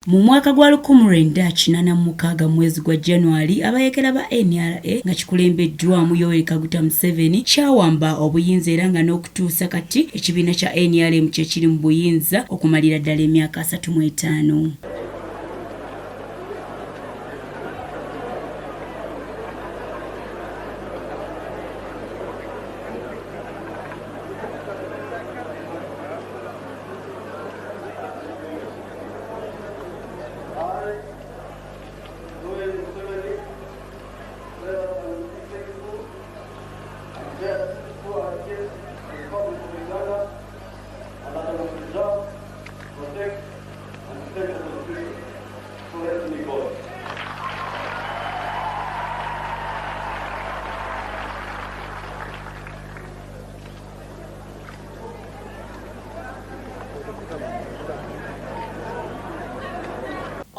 Mu mwaka gwa 1986 mwezi gwa January abayekera ba NRA nga kikulembeddwamu Yoweri Kaguta Museveni kyawamba obuyinza era nga n'okutuusa kati ekibiina kya NRM kye kiri mu buyinza okumalira ddala emyaka 35.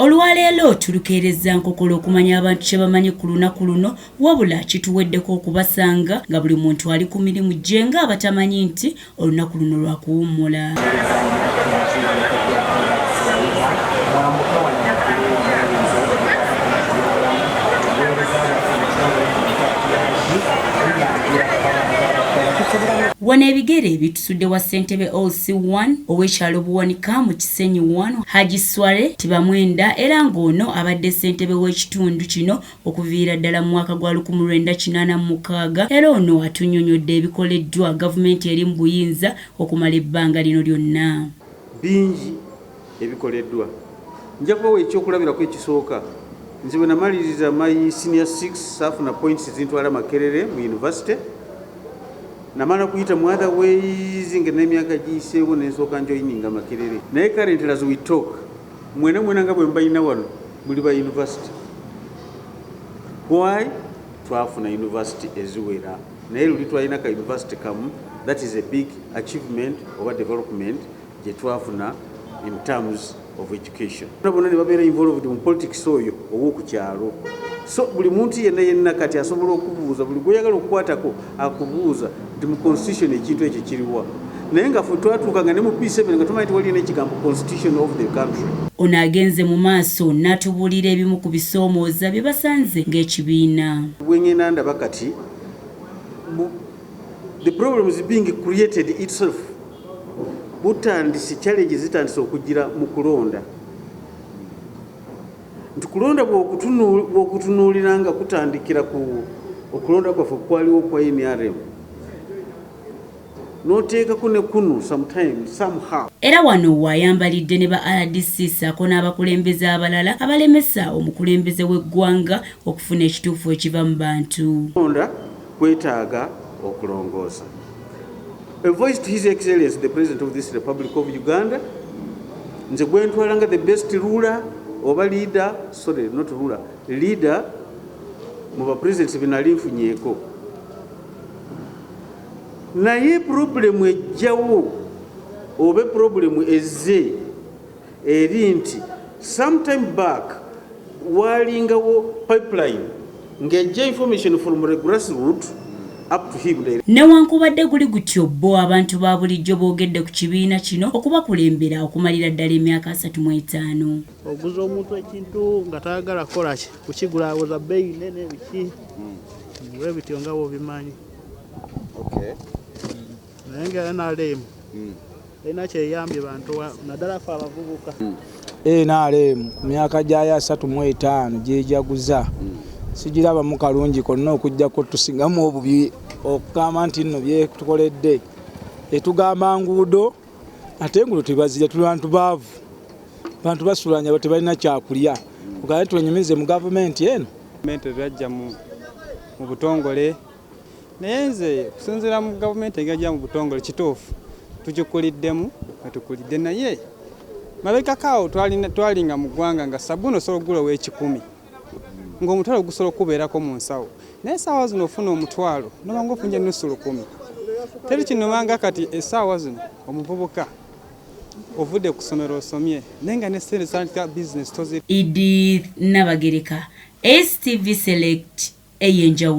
Olwaleero tulukeereza nkokolo okumanya abantu kye bamanyi ku lunaku luno wabula kituweddeko okubasanga nga buli muntu ali ku mirimu gye nga abatamanyi nti olunaku luno lwa kuwummula. Wano ebigere bitusudde wa Ssentebbe OC1 ow'ekyalo Buwanika mu Kisenyi 1 Haji Sware Tibamwenda era ng'ono abadde ssentebe w'ekitundu kino okuviira ddala mu mwaka gwa 1986 era ono atunnyonnyodde ebikoleddwa gavumenti eri mu buyinza okumala ebbanga lino lyonna. Bingi ebikoleddwa. Nja kubawa ekyokulabirako ekisooka. Nze bwe namaliriza my senior 6 saafuna points zintwala Makerere mu university. Namala kuyita mu other ways ng'emyaka giyiseewo n'ensooka njoyininga Makerere. Naye currently as we talk, mwena nga bwe mbayina wano muli ba university. Why? Twafuna university eziwera. Naye luli twalina ka university kamu, that is a big achievement over development gye twafuna in terms of education. Bonna ne babeera involved mu politics oyo ow'oku kyalo. So buli muntu yenna kati asobola okubuuza buli gweyagala okukwatako akubuuza nti mu constitution ekintu ekyo kiriwa. Naye nga ffe twatuukanga ne mu P7 nga tumanyi waliyo n'ekigambo constitution of the country. Ono agenze mu maaso n'atubuulira ebimu ku bisoomooza bye basanze ng'ekibiina. Bwe ngenda ndaba kati the problem is being created itself. Butandise challenges zitandise okugira mu kulonda. Tukulonda bw'okutunuuliranga kutandikira ku okulonda kwaffe kwaliwo kwa NRM. N'oteekako ne kunu somehow. Era wano wayambalidde ne ba RDC ssaako n'abakulembeze abalala abalemesa omukulembeze w'eggwanga okufuna ekituufu ekiva mu bantu. Kulonda kwetaaga okulongoosa. A voice to His Excellency the President of this Republic of Uganda. Nze gwentwalanga the best ruler oba leader, sorry, not ruler, leader mu ba presidents binali nfunyeeko. Naye problem ejjawo oba problem ezze eri nti sometime back walingawo pipeline ng'ejja information from the grassroots up to him. Newankubadde guli gutyo bo abantu ba bulijjo boogedde ku kibiina kino okubakulembera okumalira ddala emyaka 35. Oguza omuntu ekintu nga tayagala kukola ki kukigula awoza bbeeyi nene biki bwe bityo nga bw'obimanyi. Okay. Naye nga NRM erina kyeyambye bantu naddala ffe abavubuka. NRM ku myaka gyayo 35 gyejaguza sigirabamu kalungi konna okujjako tusingamu obubi okugamba nti nno byetukoledde etugamba nguudo ate enguudo tebazirya tuli bantu baavu bantu basulanya tebalina kyakulya tugaye twenyumize mu gavumenti eno. Gavumenti byajja mu butongole naye nze kusinziira mu gavumenti engajja mu butongole kituufu tugikuliddemu nga tukulidde naye mabegakaawo twalinga mu ggwanga nga sabbuuni osobola okugula w'ekikumi ng'omutwalo gusobola okubeerako mu nsawo naye essaawa zino ofuna omutwalo nobanga ofunye nusu 10. Teri kinomanga kati essaawa zino omuvubuka ovudde ku ssomero osomye naye nga ne ssente zitandika bizinesi toziri. Edith Nabagereka, STV Select, eyenjawulo.